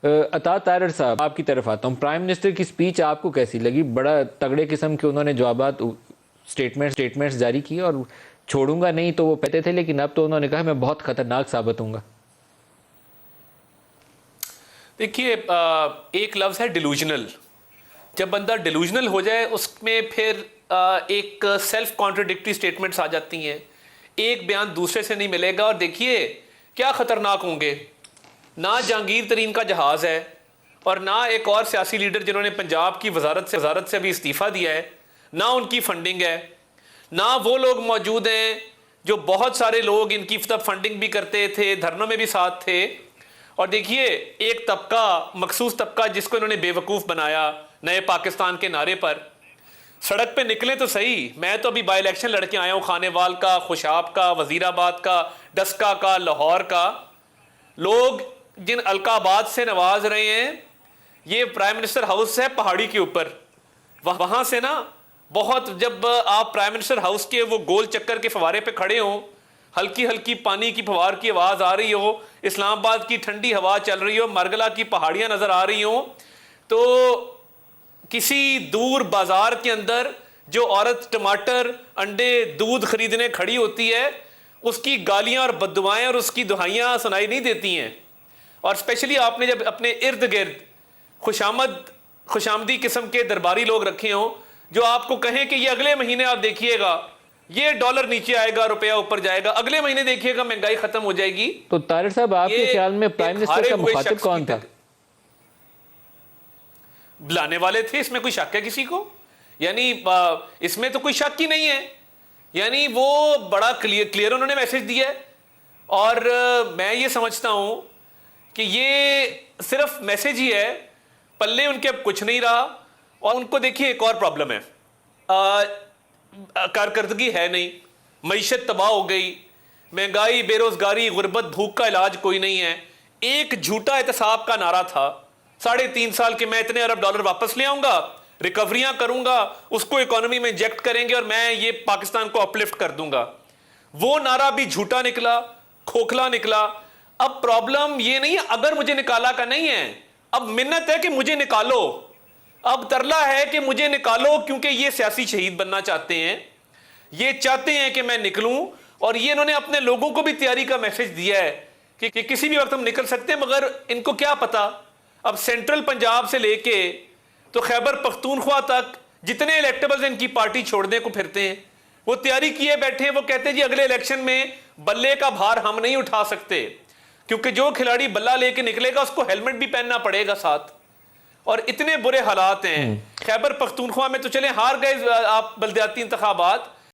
عطا طاہر صاحب آپ کی طرف آتا ہوں. پرائم منسٹر کی سپیچ آپ کو کیسی لگی؟ بڑا تگڑے قسم کے انہوں نے جوابات سٹیٹمنٹس جاری کیے اور چھوڑوں گا نہیں تو وہ کہتے تھے، لیکن اب تو انہوں نے کہا میں بہت خطرناک ثابت ہوں گا. دیکھیے ایک لفظ ہے ڈیلوژنل. جب بندہ ڈیلوژنل ہو جائے اس میں پھر ایک سیلف کانٹرڈکٹری سٹیٹمنٹس آ جاتی ہیں، ایک بیان دوسرے سے نہیں ملے گا. اور دیکھیے کیا خطرناک ہوں گے، نہ جہانگیر ترین کا جہاز ہے اور نہ ایک اور سیاسی لیڈر جنہوں نے پنجاب کی وزارت سے ابھی استعفیٰ دیا ہے، نہ ان کی فنڈنگ ہے، نہ وہ لوگ موجود ہیں جو بہت سارے لوگ ان کی فنڈنگ بھی کرتے تھے، دھرنوں میں بھی ساتھ تھے. اور دیکھیے ایک طبقہ، مخصوص طبقہ جس کو انہوں نے بے وقوف بنایا نئے پاکستان کے نعرے پر، سڑک پہ نکلیں تو صحیح. میں تو ابھی بائی الیکشن لڑ کے آیا ہوں، خانے وال کا، خوشاب کا، وزیر آباد کا، ڈسکا کا، لاہور کا. لوگ جن القابات سے نواز رہے ہیں، یہ پرائم منسٹر ہاؤس ہے پہاڑی کے اوپر، وہاں سے نا بہت، جب آپ پرائم منسٹر ہاؤس کے وہ گول چکر کے فوارے پہ کھڑے ہوں، ہلکی ہلکی پانی کی فوار کی آواز آ رہی ہو، اسلام آباد کی ٹھنڈی ہوا چل رہی ہو، مرگلا کی پہاڑیاں نظر آ رہی ہوں، تو کسی دور بازار کے اندر جو عورت ٹماٹر، انڈے، دودھ خریدنے کھڑی ہوتی ہے، اس کی گالیاں اور بددعائیں اور اس کی دہائیاں سنائی نہیں دیتی ہیں. اور اسپیشلی آپ نے جب اپنے ارد گرد خوشامدی قسم کے درباری لوگ رکھے ہوں جو آپ کو کہیں کہ یہ اگلے مہینے آپ دیکھیے گا یہ ڈالر نیچے آئے گا، روپیہ اوپر جائے گا، اگلے مہینے دیکھیے گا مہنگائی ختم ہو جائے گی. تو طاہر صاحب آپ کے خیال میں پرائم منسٹر کا مخاطب کون تھا؟ بلانے والے تھے. اس میں کوئی شک ہے کسی کو؟ یعنی اس میں تو کوئی شک ہی نہیں ہے. یعنی وہ بڑا کلیئر انہوں نے میسج دیا ہے. اور میں یہ سمجھتا ہوں کہ یہ صرف میسج ہی ہے، پلے ان کے اب کچھ نہیں رہا. اور ان کو دیکھیے ایک اور پرابلم ہے، کارکردگی ہے نہیں، معیشت تباہ ہو گئی، مہنگائی، بے روزگاری، غربت، بھوک کا علاج کوئی نہیں ہے. ایک جھوٹا احتساب کا نعرہ تھا 3.5 سال کے، میں اتنے ارب ڈالر واپس لے آؤں گا، ریکوریاں کروں گا، اس کو اکانومی میں انجیکٹ کریں گے اور میں یہ پاکستان کو اپلفٹ کر دوں گا. وہ نعرہ بھی جھوٹا نکلا، کھوکھلا نکلا. اب پرابلم یہ نہیں ہے اگر مجھے نکالا کا نہیں ہے، اب منت ہے کہ مجھے نکالو، اب ترلا ہے کہ مجھے نکالو، کیونکہ یہ سیاسی شہید بننا چاہتے ہیں، یہ چاہتے ہیں کہ میں نکلوں. اور یہ انہوں نے اپنے لوگوں کو بھی تیاری کا میسج دیا ہے کہ کسی بھی وقت ہم نکل سکتے ہیں. مگر ان کو کیا پتا، اب سینٹرل پنجاب سے لے کے تو خیبر پختونخوا تک جتنے الیکٹیبلز ان کی پارٹی چھوڑنے کو پھرتے ہیں، وہ تیاری کیے بیٹھے ہیں. وہ کہتے ہیں جی اگلے الیکشن میں بلے کا بھار ہم نہیں اٹھا سکتے، کیونکہ جو کھلاڑی بلہ لے کے نکلے گا اس کو ہیلمٹ بھی پہننا پڑے گا ساتھ. اور اتنے برے حالات ہیں. خیبر پختونخوا میں تو چلیں ہار گئے آپ بلدیاتی انتخابات،